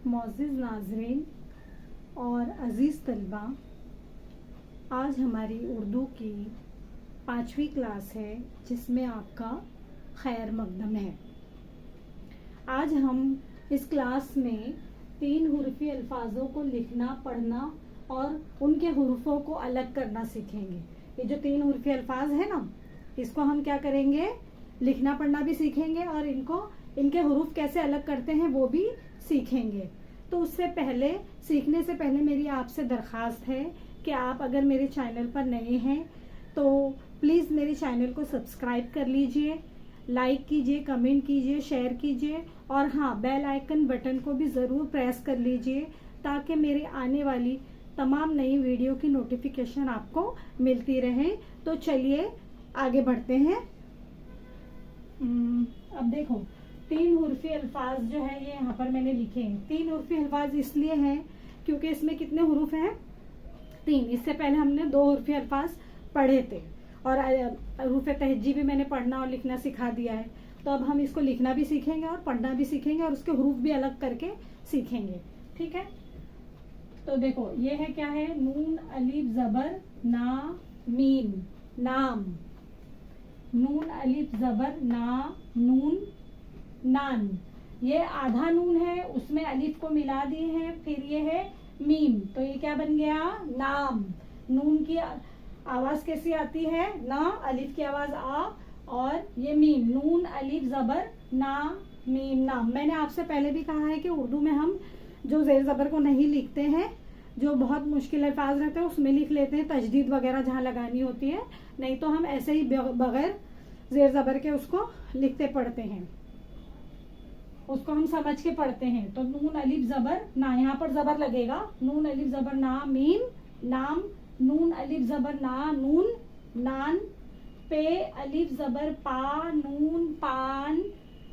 मोअज़्ज़िज़ नाज़रीन और अज़ीज़ तलबा, आज हमारी उर्दू की 5वीं क्लास है जिसमें आपका खैर मक़दम है। आज हम इस क्लास में 3 हुरूफ़ी अल्फाज़ों को लिखना, पढ़ना और उनके हुरूफ़ों को अलग करना सीखेंगे। ये जो 3 हुरूफ़ी अल्फाज है ना, इसको हम क्या करेंगे, लिखना पढ़ना भी सीखेंगे और इनके हुरूफ कैसे अलग करते हैं वो भी सीखेंगे। तो उससे पहले, सीखने से पहले मेरी आपसे दरख्वास्त है कि आप अगर मेरे चैनल पर नए हैं तो प्लीज़ मेरे चैनल को सब्सक्राइब कर लीजिए, लाइक कीजिए, कमेंट कीजिए, शेयर कीजिए और हाँ, बेल आइकन बटन को भी ज़रूर प्रेस कर लीजिए ताकि मेरे आने वाली तमाम नई वीडियो की नोटिफिकेशन आपको मिलती रहे। तो चलिए आगे बढ़ते हैं। अब देखो, 3 हुरूफ़ी अल्फाज जो है ये यहाँ पर मैंने लिखे हैं। 3 हुरूफ़ी अल्फाज इसलिए हैं क्योंकि इसमें कितने हुरूफ हैं? 3। इससे पहले हमने 2 हुरूफ़ी अल्फाज पढ़े थे और हुरूफ़ तहज्जी भी मैंने पढ़ना और लिखना सिखा दिया है। तो अब हम इसको लिखना भी सीखेंगे और पढ़ना भी सीखेंगे और उसके हुरूफ भी अलग करके सीखेंगे। ठीक है, तो देखो ये है, क्या है? नून अलिफ जबर ना मीम, नाम। नून अलिफ जबर ना, नून, नान। ये आधा नून है, उसमें अलिफ को मिला दिए हैं, फिर ये है मीम, तो ये क्या बन गया? नाम। नून की आवाज कैसी आती है? ना, अलिफ की आवाज आ, और ये मीम, नून अलिफ जबर ना मीम, नाम। मैंने आपसे पहले भी कहा है कि उर्दू में हम जो ज़ेर ज़बर को नहीं लिखते हैं, जो बहुत मुश्किल अल्फाज रहते हैं उसमें लिख लेते हैं, तजदीद वगैरह जहाँ लगानी होती है, नहीं तो हम ऐसे ही बगैर ज़ेर ज़बर के उसको लिखते पढ़ते हैं, उसको हम समझ के पढ़ते हैं। तो नून अलिफ जबर ना, यहाँ पर जबर लगेगा, नून अलिफ जबर ना मीम, नाम। नून अलिफ जबर ना, नून, नान। पे अलिफ जबर पा, नून, पान।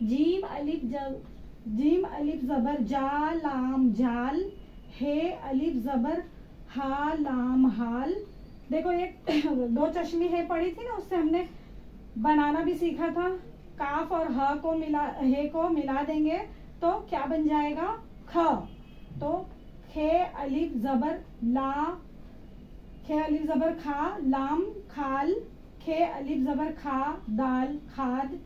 जीम अलिफ जबर जा, लाम, जाल। हे अलिफ जबर हा, लाम, हाल। देखो ये 2 चश्मी है पढ़ी थी ना, उससे हमने बनाना भी सीखा था। काफ और हे को मिला देंगे तो क्या बन जाएगा? ख। तो खे अलिफ जबर ला, खे अलिफ जबर खा, लाम, खाल। खे अलिफ जबर खा, दाल, खाद।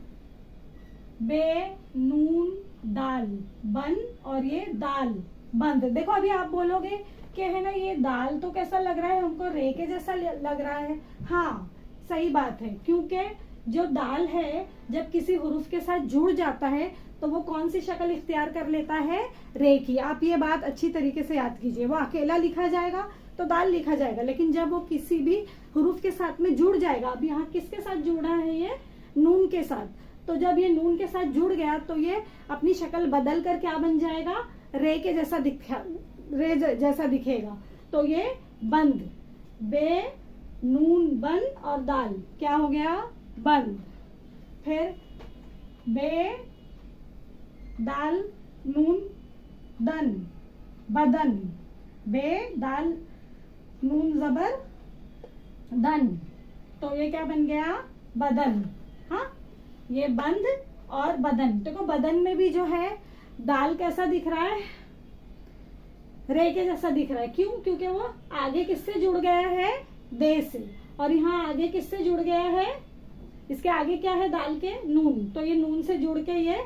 बे नून दाल, बन, और ये दाल, बंद। देखो अभी आप बोलोगे कि है ना, ये दाल तो कैसा लग रहा है हमको, रे के जैसा लग रहा है। हाँ, सही बात है, क्योंकि जो दाल है जब किसी हुरूफ के साथ जुड़ जाता है तो वो कौन सी शक्ल इख्तियार कर लेता है? रे की। आप ये बात अच्छी तरीके से याद कीजिए। वो अकेला लिखा जाएगा तो दाल लिखा जाएगा, लेकिन जब वो किसी भी हुरूफ के साथ में जुड़ जाएगा, अब यहाँ किसके साथ जुड़ा है? ये नून के साथ। तो जब ये नून के साथ जुड़ गया तो ये अपनी शक्ल बदल कर क्या बन जाएगा? रे के जैसा जैसा दिखेगा। तो ये बंद, बे नून बन और दाल क्या हो गया? बंद। फिर बे दाल नून दन, बदन। बे दाल नून जबर दन, तो ये क्या बन गया? बदन। हाँ, ये बंद और बदन। देखो बदन में भी जो है दाल कैसा दिख रहा है? रे के जैसा दिख रहा है। क्यों? क्योंकि वो आगे किससे जुड़ गया है? दे से। और यहाँ आगे किससे जुड़ गया है? इसके आगे क्या है? दाल के नून। तो ये नून से जुड़ के ये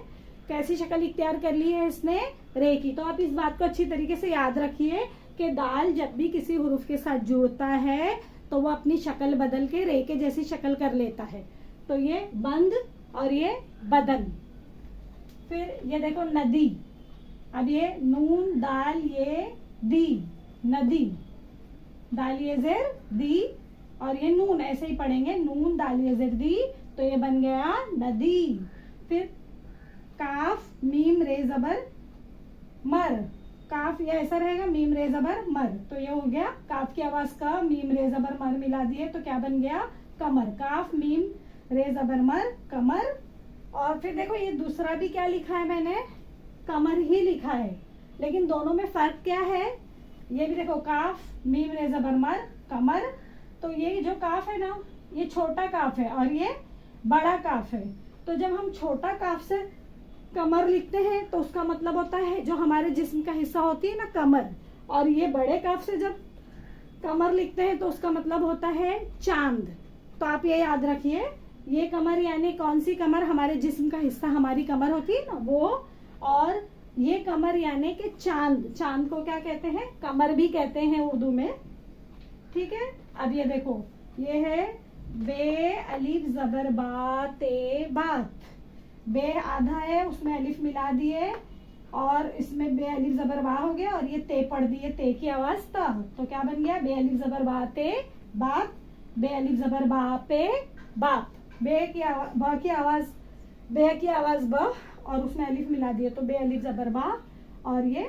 कैसी शक्ल इख्तियार कर ली है इसने? रे की। तो आप इस बात को अच्छी तरीके से याद रखिए कि दाल जब भी किसी हुरूफ के साथ जुड़ता है तो वो अपनी शक्ल बदल के रे के जैसी शक्ल कर लेता है। तो ये बंद और ये बदन। फिर ये देखो नदी। अब ये नून दाल ये दी, नदी। दाल ये जेर दी और ये नून, ऐसे ही पढ़ेंगे, नून दाल ये जेर दी, तो ये बन गया नदी। फिर काफ मीम रे जबर मर, काफ ये ऐसा रहेगा, मीम रे जबर मर, तो ये हो गया काफ की आवाज का, मीम रे जबर मर मिला दिए तो क्या बन गया? कमर। काफ मीम रे जबर मर, कमर। और फिर देखो ये दूसरा भी क्या लिखा है मैंने? कमर ही लिखा है, लेकिन दोनों में फर्क क्या है? ये भी देखो, काफ मीम रे जबर मर, कमर। तो ये जो काफ है ना, ये छोटा काफ है और ये बड़ा काफ है। तो जब हम छोटा काफ से कमर लिखते हैं तो उसका मतलब होता है जो हमारे जिस्म का हिस्सा होती है ना, कमर। और ये बड़े काफ से जब कमर लिखते हैं तो उसका मतलब होता है चांद। तो आप ये याद रखिए, ये कमर यानी कौन सी कमर, हमारे जिस्म का हिस्सा हमारी कमर होती है ना वो, और ये कमर यानी कि चांद। चांद को क्या कहते हैं, कमर भी कहते हैं उर्दू में। ठीक है, अब ये देखो, ये है बे अलिफ जबर बा ते बात। बे आधा है, उसमें अलिफ मिला दिए और इसमें बे अलिफ जबर बा हो गया, और ये ते पढ़ दिए, ते की आवाज ता, तो क्या बन गया, बे अलिफ जबर बा ते बात, बे अलिफ जबर बा पे बात। बे की बा की आवाज, बे की आवाज ब और उसमें अलिफ मिला दिए तो बे अलिफ जबर बा, और ये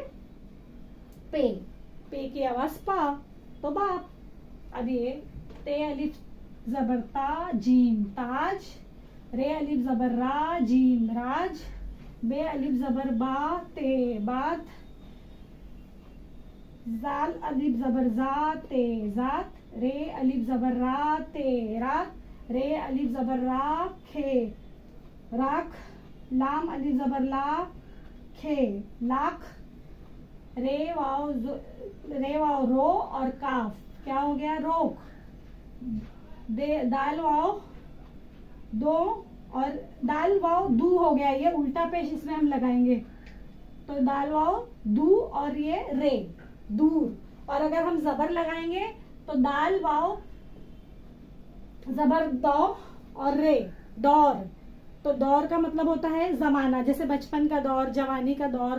पे, पे की आवाज पा तो बाप। अब ये ते अलिफ जबर ता जीम ताज, रे अलिफ जबर रा जीम राज, बे अलिफ जबर बा ते बात, जाल अलिफ जबर जा ते जात, रे अलिफ जबर रा ते रात, रे अलिफ जबर रा खे राख, लाम अलिफ जबर ला खे लाख, रे वाव रो और काफ क्या हो गया, रोक। दाल वाव दो और दाल वाव दू हो गया, ये उल्टा पेश इसमें हम लगाएंगे तो दाल वाव दू और ये रे दूर। और अगर हम जबर लगाएंगे तो दाल वाव जबर दौ और रे दौर। तो दौर का मतलब होता है जमाना, जैसे बचपन का दौर, जवानी का दौर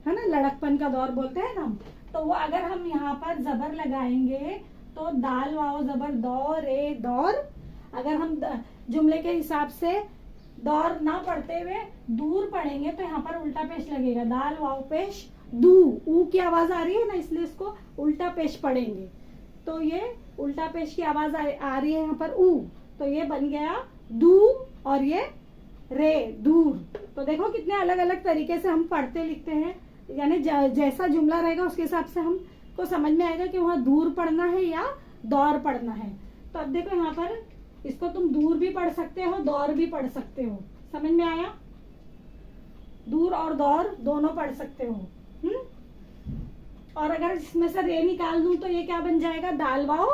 है ना, लड़कपन का दौर बोलते हैं ना। तो वो अगर हम यहाँ पर जबर लगाएंगे तो दाल वाव जबर दौ रे दौर। अगर हम जुमले के हिसाब से दौर ना पढ़ते हुए दूर पढ़ेंगे तो यहाँ पर उल्टा पेश लगेगा, दाल वाव पेश दू, ऊ की आवाज आ रही है ना, इसलिए इसको उल्टा पेश पढ़ेंगे। तो ये उल्टा पेश की आवाज आ रही है यहाँ पर ऊ, तो ये बन गया दू और ये रे दूर। तो देखो कितने अलग अलग तरीके से हम पढ़ते लिखते हैं, यानी जैसा जुमला रहेगा उसके हिसाब से हमको समझ में आएगा कि वहाँ दूर पढ़ना है या दौर पढ़ना है। तो अब देखो यहाँ पर इसको तुम दूर भी पढ़ सकते हो, दौर भी पढ़ सकते हो। समझ में आया, दूर और दौर दोनों पढ़ सकते हो। और अगर इसमें से रे निकाल दूं तो ये क्या बन जाएगा, दाल वाव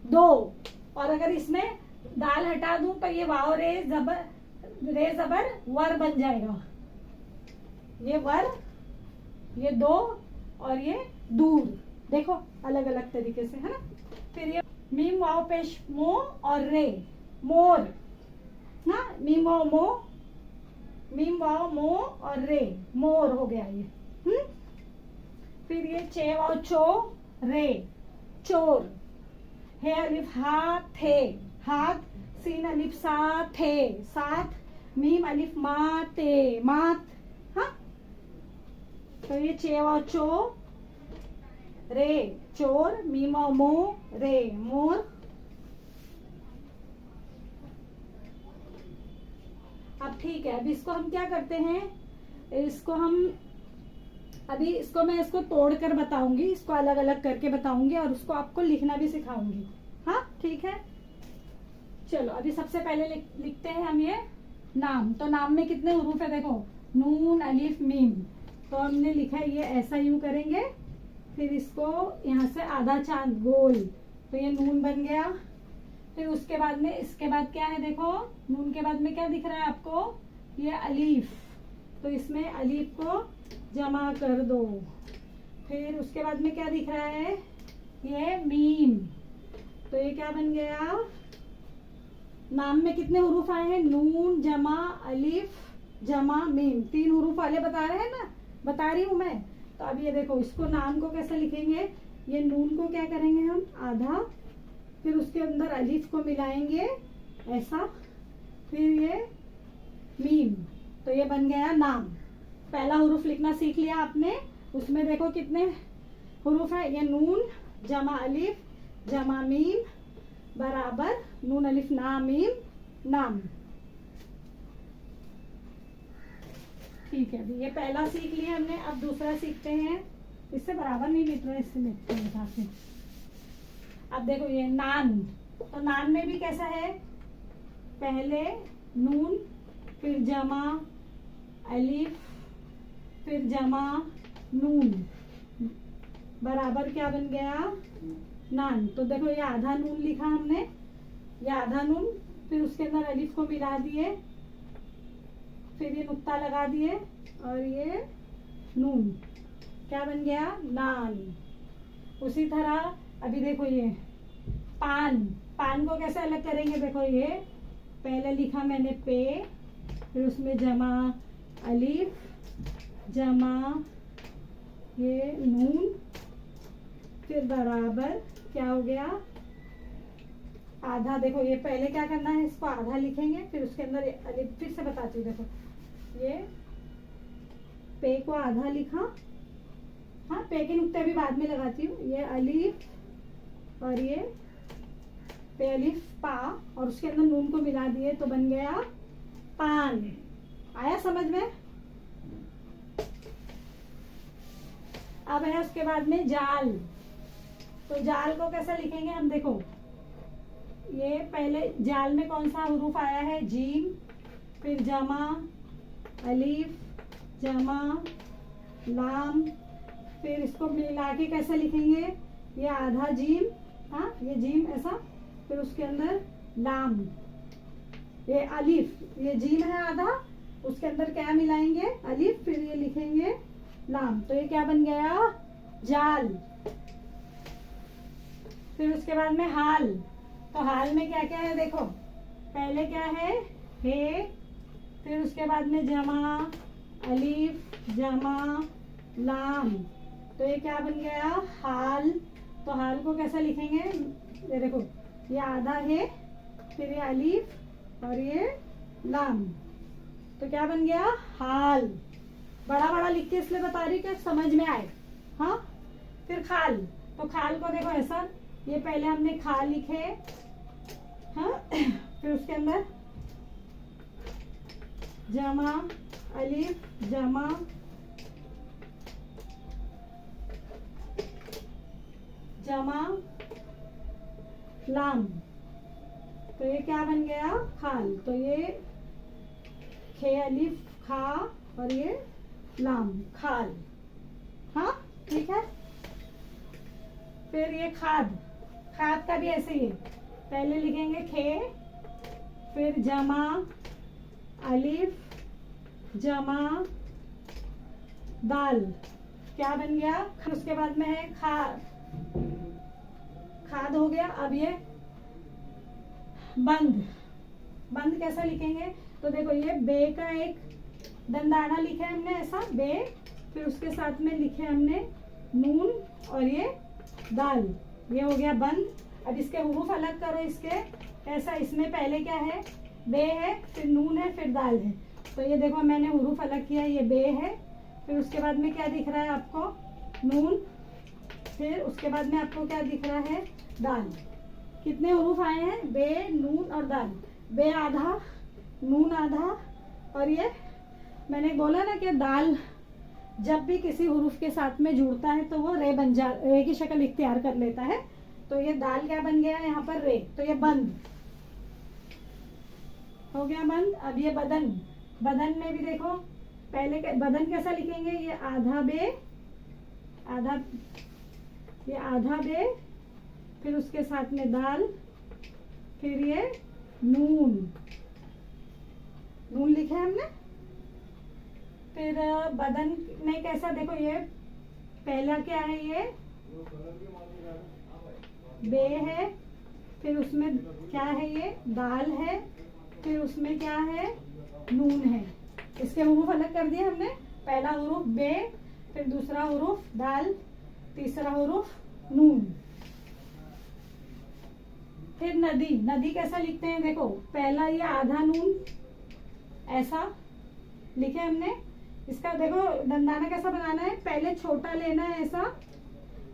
दो। और अगर इसमें दाल हटा दूं तो ये वाव रे जबर वर बन जाएगा, ये वर, ये दो और ये दूर। देखो अलग अलग तरीके से है ना। फिर ये मीम वाव पेश मो और रे मोर ना, मीम वाव मो, मीम वाव मो और रे मोर हो गया ये। फिर ये चे वाव चो रे चोर, हे अलिफ हा थे हाथ, सीन अलिफ सा थे साथ, मीम अलिफ मा ते मात। हाँ, तो ये चे वाव चो रे चोर, मीम वाव मो रे मोर। अब ठीक है, अब इसको हम क्या करते हैं, इसको हम अभी इसको मैं इसको तोड़कर बताऊंगी, इसको अलग अलग करके बताऊंगी और उसको आपको लिखना भी सिखाऊंगी। हाँ ठीक है, चलो अभी सबसे पहले लिखते हैं हम ये नाम। तो नाम में कितने हुरूफ है, देखो नून अलिफ मीम। तो हमने लिखा है ये ऐसा यूं करेंगे, फिर इसको यहाँ से आधा चांद गोल, तो ये नून बन गया। फिर उसके बाद में इसके बाद क्या है, देखो नून के बाद में क्या दिख रहा है आपको, ये अलीफ। तो इसमें अलीफ को जमा कर दो। फिर उसके बाद में क्या दिख रहा है, ये मीम। तो ये क्या बन गया, नाम में कितने हुरूफ आए हैं, नून जमा अलीफ जमा मीम, 3 हुरूफ वाले बता रहे हैं ना, बता रही हूं मैं। तो अब ये देखो इसको नाम को कैसे लिखेंगे, ये नून को क्या करेंगे हम आधा, फिर उसके अंदर अलीफ को मिलाएंगे ऐसा, फिर ये मीम, तो ये बन गया नाम। पहला हुरूफ लिखना सीख लिया आपने, उसमें देखो कितने हुरूफ है, ये नून जमा अलीफ जमा मीम बराबर नून अलिफ ना मीम नाम। ठीक है, ये पहला सीख लिया हमने। अब दूसरा सीखते हैं, इससे बराबर नहीं लिख रहे, इससे लिखते हैं साथ में। अब देखो ये नान, तो नान में भी कैसा है, पहले नून फिर जमा अलिफ, फिर जमा नून बराबर क्या बन गया, नान। तो देखो ये आधा नून लिखा हमने, ये आधा नून, फिर उसके अंदर अलिफ को मिला दिए, फिर ये नुक्ता लगा दिए और ये नून, क्या बन गया, नान। उसी तरह अभी देखो ये पान, पान को कैसे अलग करेंगे, देखो ये पहले लिखा मैंने पे, फिर उसमें जमा अलिफ, जमा ये नून, फिर बराबर क्या हो गया, आधा। देखो ये पहले क्या करना है, इसको आधा लिखेंगे, फिर उसके अंदर अलिफ, फिर से बताती हूँ। देखो ये पे को आधा लिखा, हाँ पे के नुक्ते भी बाद में लगाती हूँ, ये अलिफ और ये पे अलिफ पा, और उसके अंदर नून को मिला दिए तो बन गया पान। आया समझ में। अब है उसके बाद में जाल। तो जाल को कैसे लिखेंगे हम, देखो ये पहले जाल में कौन सा हुरूफ आया है, जीम, फिर जमा अलीफ, जमा लाम, फिर इसको मिला के कैसे लिखेंगे, ये आधा जीम, हाँ ये जीम ऐसा, फिर उसके अंदर लाम, ये अलीफ, ये जीम है आधा, उसके अंदर क्या मिलाएंगे, अलीफ, फिर ये लिखेंगे लाम। तो ये क्या बन गया, जाल। फिर उसके बाद में हाल। तो हाल में क्या क्या है, देखो पहले क्या है, हे, फिर उसके बाद में जमा अलीफ, जमा लाम, तो ये क्या बन गया, हाल। तो हाल को कैसे लिखेंगे, ये देखो ये आधा है, फिर ये अलीफ और ये लाम, तो क्या बन गया, हाल। बड़ा बड़ा लिख के इसलिए बता रही कि समझ में आए। हाँ, फिर खाल। तो खाल को देखो ऐसा, ये पहले हमने खा लिखे, हाँ, फिर उसके अंदर जमा अलीफ, जमा जमा लाम, तो ये क्या बन गया, खाल। तो ये खे अलीफ खा और ये लाम, खाल। हाँ ठीक है। फिर ये खाद, खाद का भी ऐसे ही है, पहले लिखेंगे खे, फिर जमा अलीफ, जमा दाल, क्या बन गया, फिर उसके बाद में है खाद, खाद हो गया। अब ये बंद, बंद कैसा लिखेंगे, तो देखो ये बे का एक दंदाना लिखा है हमने ऐसा, बे, फिर उसके साथ में लिखे हमने नून और ये दाल, ये हो गया बंद। अब इसके हुरूफ अलग करो, इसके ऐसा, इसमें पहले क्या है, बे है, फिर नून है, फिर दाल है। तो ये देखो मैंने हुरूफ अलग किया, ये बे है, फिर उसके बाद में क्या दिख रहा है आपको, नून, फिर उसके बाद में आपको क्या दिख रहा है, दाल। कितने हुरूफ आए हैं, बे, नून और दाल। बे आधा, नून आधा, और ये मैंने बोला ना कि दाल जब भी किसी हुरूफ के साथ में जुड़ता है तो वो रे की शक्ल इख्तियार कर लेता है। तो ये दाल क्या बन गया यहाँ पर, रे। तो ये बंद हो गया, बंद। अब ये बदन, बदन में भी देखो पहले बदन कैसा लिखेंगे, ये आधा बे, आधा, ये आधा बे, फिर उसके साथ में दाल, फिर ये नून, नून लिखा है हमने। फिर बदन में कैसा, देखो ये पहला क्या है, ये बे है, फिर उसमें क्या है, ये दाल है, फिर उसमें क्या है, नून है। इसके हुरूफ अलग कर दिए हमने, पहला हुरूफ बे, फिर दूसरा हुरूफ दाल, तीसरा हुरूफ नून। फिर नदी, नदी कैसा लिखते हैं, देखो पहला ये आधा नून ऐसा लिखे हमने, इसका देखो दंदाना कैसा बनाना है, पहले छोटा लेना है ऐसा,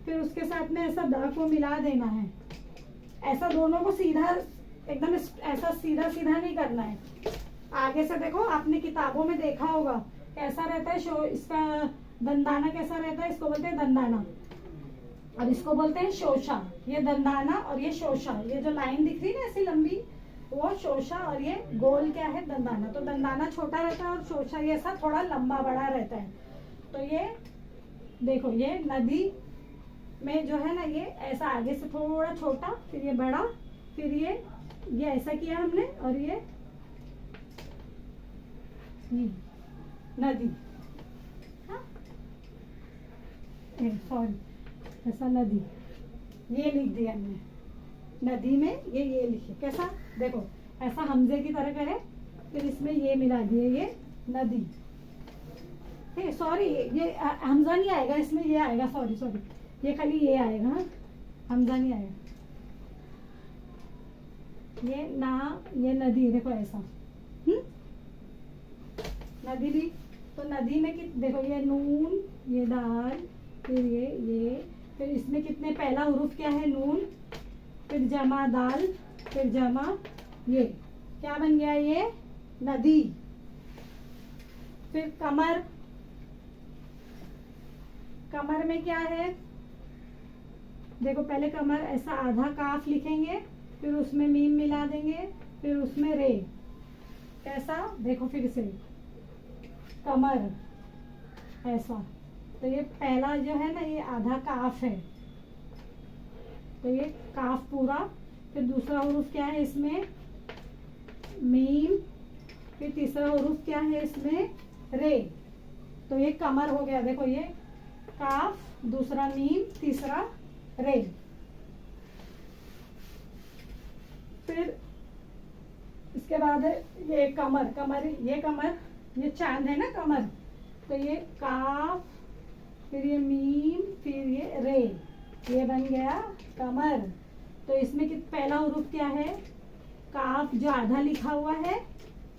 फिर उसके साथ में ऐसा दा को मिला देना है, ऐसा दोनों को सीधा एकदम ऐसा सीधा सीधा नहीं करना है। आगे से देखो, आपने किताबों में देखा होगा कैसा रहता है इसका दंदाना कैसा रहता है, इसको बोलते हैं दंदाना और इसको बोलते हैं शोशा। ये दंदाना और ये शोशा, ये जो लाइन दिख रही है ना ऐसी लंबी, वो शोशा और ये गोल क्या है दंदाना। तो दंदाना छोटा रहता है और शोशा ये ऐसा थोड़ा लंबा बड़ा रहता है। तो ये देखो ये नदी में जो है ना ये ऐसा आगे से थोड़ा छोटा फिर ये बड़ा फिर ये ऐसा किया हमने और ये नदी, हाँ सॉरी ऐसा नदी ये लिख दिया हमने। नदी में ये लिखे कैसा देखो ऐसा हमजे की तरह करे फिर इसमें ये मिला दिए ये नदी। सॉरी ये हमजा नहीं आएगा इसमें ये आएगा सॉरी ये खाली ये आएगा, हाँ हमजा नहीं आएगा। ये ना ये नदी देखो ऐसा नदी भी। तो नदी में देखो ये नून ये दाल फिर ये फिर इसमें कितने पहला हुरूफ क्या है नून फिर जमा दाल फिर जमा ये क्या बन गया ये नदी। फिर कमर, कमर में क्या है देखो पहले कमर ऐसा आधा काफ लिखेंगे फिर उसमें मीम मिला देंगे फिर उसमें रे कैसा देखो फिर से कमर ऐसा। तो ये पहला जो है ना ये आधा काफ है तो ये काफ पूरा। फिर दूसरा हुरूफ क्या है इसमें मीम फिर तीसरा हुरूफ क्या है इसमें रे। तो ये कमर हो गया देखो ये काफ दूसरा मीम तीसरा रे। फिर इसके बाद है ये कमर, कमर ये चांद है ना कमर। तो ये काफ फिर ये मीम फिर ये रे ये बन गया कमर। तो इसमें पहला हुरूफ क्या है काफ जो आधा लिखा हुआ है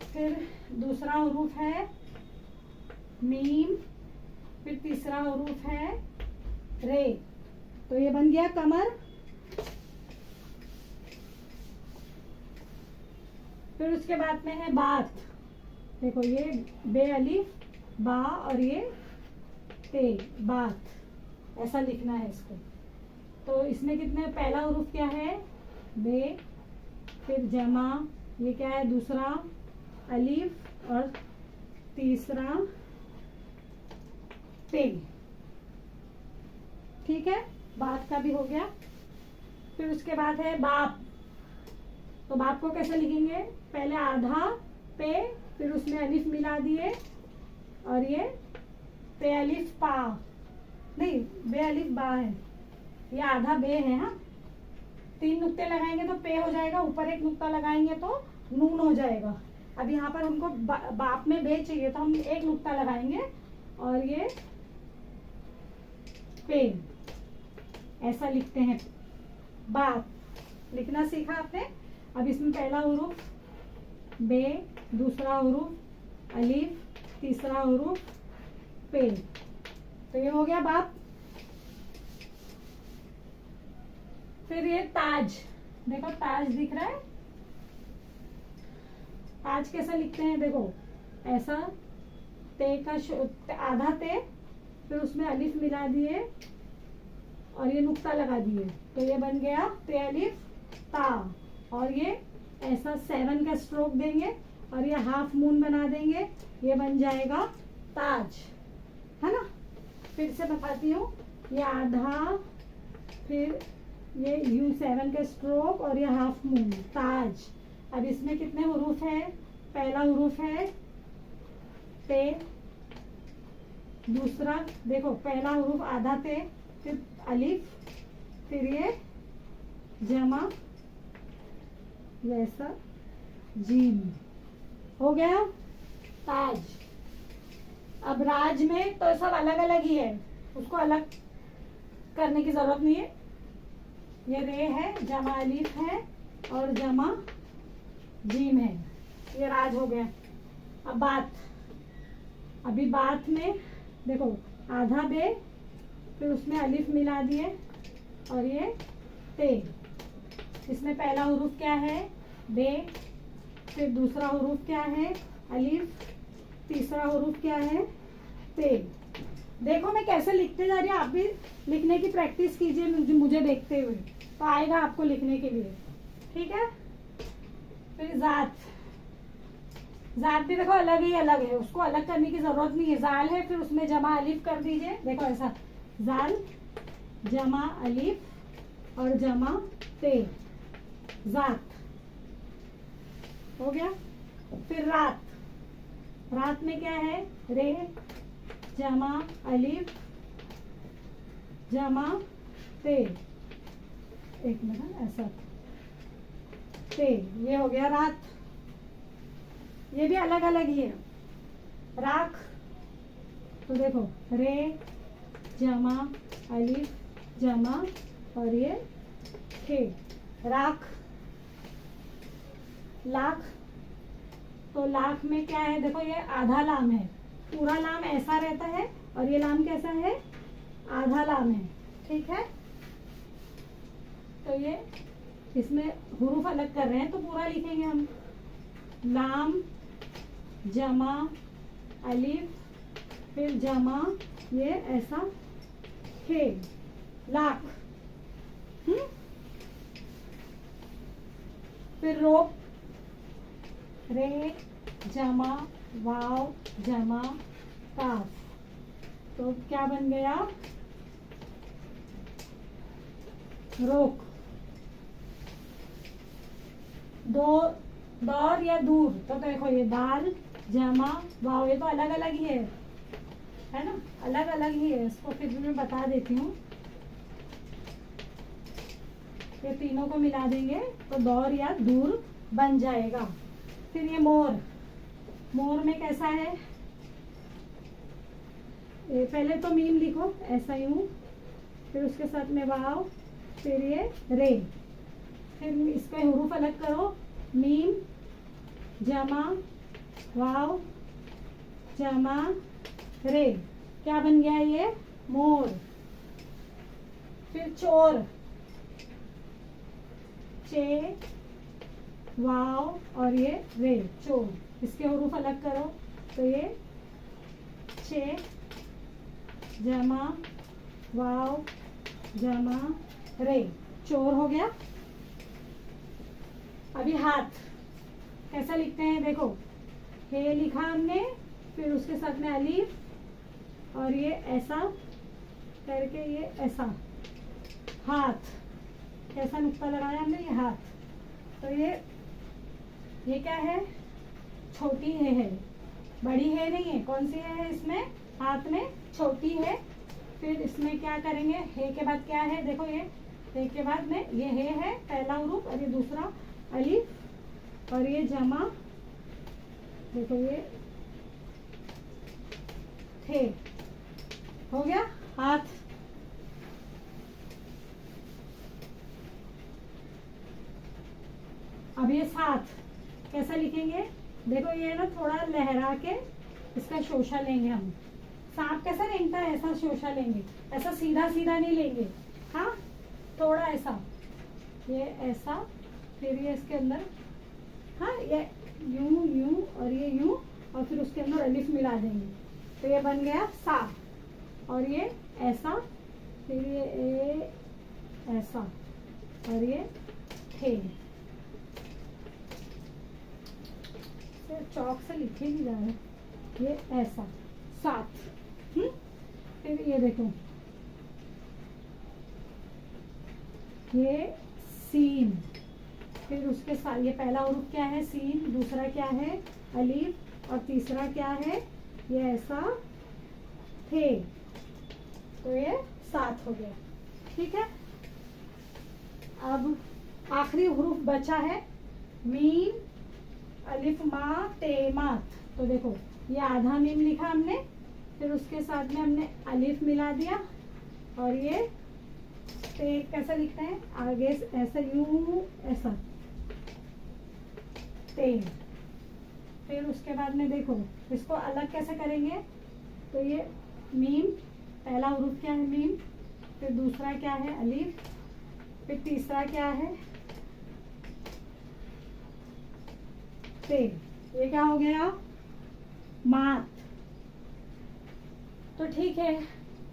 फिर दूसरा हुरूफ है मीम फिर तीसरा हुरूफ है रे। तो ये बन गया कमर। फिर उसके बाद में है बात। देखो ये बे अलिफ बा और ये ते बात ऐसा लिखना है इसको। तो इसमें कितने पहला हुरूफ क्या है बे फिर जमा ये क्या है दूसरा अलिफ और तीसरा ते। ठीक है बात का भी हो गया। फिर उसके बाद है बाप। तो बाप को कैसे लिखेंगे पहले आधा पे फिर उसमें अलिफ मिला दिए और ये पे अलिफ पा नहीं बे अलिफ बा है ये आधा बे है। हाँ 3 नुक्ते लगाएंगे तो पे हो जाएगा ऊपर एक नुक्ता लगाएंगे तो नून हो जाएगा। अब यहाँ पर हमको बाप में बे चाहिए तो हम एक नुक्ता लगाएंगे और ये पे ऐसा लिखते हैं। बाप लिखना सीखा आपने। अब इसमें पहला हुरूफ बे दूसरा हुरूफ अलिफ तीसरा हुरूफ पे। तो ये हो गया बाप। फिर ये ताज देखो ताज दिख रहा है। ताज कैसा लिखते हैं देखो ऐसा ते का आधा ते फिर उसमें अलिफ मिला दिए और ये नुक्ता लगा दिए तो ये बन गया ते अलिफ ता। और ये ऐसा 7 का स्ट्रोक देंगे और ये हाफ मून बना देंगे ये बन जाएगा ताज है ना। फिर से बताती हूँ ये आधा फिर ये U7 का स्ट्रोक और ये हाफ मून ताज। अब इसमें कितने हुरूफ है पहला हुरूफ है ते दूसरा देखो पहला हुरूफ आधा ते फिर अलिफ फिर ये जमा वैसा जीम हो गया ताज। अब राज में तो सब अलग अलग ही है उसको अलग करने की जरूरत नहीं है। ये रे है जमा अलिफ है और जमा जीम है ये राज हो गया। अब बात अभी बात में देखो आधा बे फिर उसमें अलिफ मिला दिए और ये ते। इसमें पहला हुरूफ क्या है बे फिर दूसरा हुरूफ क्या है अलिफ तीसरा हुरूफ क्या है ते। देखो मैं कैसे लिखते जा रही हूँ आप भी लिखने की प्रैक्टिस कीजिए मुझे देखते हुए तो आएगा आपको लिखने के लिए। ठीक है फिर जात, जात भी देखो अलग ही अलग है, उसको अलग करने की जरूरत नहीं है। जाल है, फिर उसमें जमा अलिफ कर दीजिए, देखो ऐसा जाल जमा अलिफ और जमा ते, जात हो गया। फिर रात, रात में क्या है, रे जमा अलिफ जमा ते, एक मिनट ऐसा ते, ये हो गया रात। ये भी अलग अलग ही है। राख, तो देखो रे जमा अलिफ जमा और ये थे, राख। लाख, तो लाख में क्या है, देखो ये आधा लाम है, पूरा लाम ऐसा रहता है और ये लाम कैसा है, आधा लाम है, ठीक है। तो ये इसमें हुरूफ अलग कर रहे हैं तो पूरा लिखेंगे हम, लाम जमा अलिफ फिर जमा ये ऐसा थे, लाख। फिर रोप, रे जमा वाव जमा काफ, तो क्या बन गया, रोक। दो, दौर या दूर, तो देखो ये दाल जमा वाव, ये तो अलग अलग ही है ना, अलग अलग ही है। इसको फिर भी मैं बता देती हूँ, ये तीनों को मिला देंगे तो दौर या दूर बन जाएगा। फिर ये मोर, मोर में कैसा है, ये पहले तो मीम लिखो ऐसा ही हूँ, फिर उसके साथ में वाव, फिर ये रे, फिर इसके हुरूफ अलग करो, मीम जमा वाव जमा रे, क्या बन गया ये, मोर। फिर चोर, चे वाव और ये रे, चोर, इसके हुरूफ अलग करो तो ये चे जमा वाव जमा रे, चोर हो गया। अभी हाथ कैसा लिखते हैं, देखो हे लिखा हमने, फिर उसके साथ में अलीफ और ये ऐसा करके ये ऐसा, हाथ कैसा नुक्ता लगाया हमने, ये हाथ। तो ये क्या है, छोटी है, बड़ी है नहीं है, कौन सी है इसमें, हाथ में छोटी है। फिर इसमें क्या करेंगे, हे के बाद क्या है, देखो ये हे के बाद में ये हे है पहला हुरूफ और ये दूसरा अलिफ और ये जमा, देखो ये थे, हो गया हाथ। अब ये साथ कैसा लिखेंगे, देखो ये ना थोड़ा लहरा के इसका शोशा लेंगे हम, सांप कैसा रेंगता है ऐसा शोशा लेंगे, ऐसा सीधा सीधा नहीं लेंगे, हाँ थोड़ा ऐसा, ये ऐसा, फिर ये इसके अंदर, हाँ ये यूं यूं और ये यूं और फिर उसके अंदर अलिफ मिला देंगे, तो ये बन गया सा। और ये ऐसा, फिर ये ऐसा और ये थे, चौक से लिखे नहीं जा रहे, ये ऐसा साथ। फिर ये देखो ये सीन, फिर उसके साथ ये पहला हुरूफ क्या है, सीन, दूसरा क्या है अलीफ और तीसरा क्या है ये ऐसा थे, तो ये सात हो गया, ठीक है। अब आखिरी हुरूफ बचा है मीम अलिफ मा ते मात, तो देखो ये आधा मीम लिखा हमने, फिर उसके साथ में हमने अलिफ मिला दिया और ये ते कैसा लिखते हैं आगे ऐसा यूं ऐसा ते, फिर उसके बाद में देखो इसको अलग कैसे करेंगे, तो ये मीम पहला हुरूफ क्या है मीम, फिर दूसरा क्या है अलिफ, फिर तीसरा क्या है ते, ये क्या हो गया मात। तो ठीक है,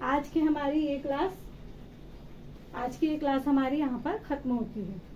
आज की ये क्लास हमारी यहाँ पर खत्म होती है।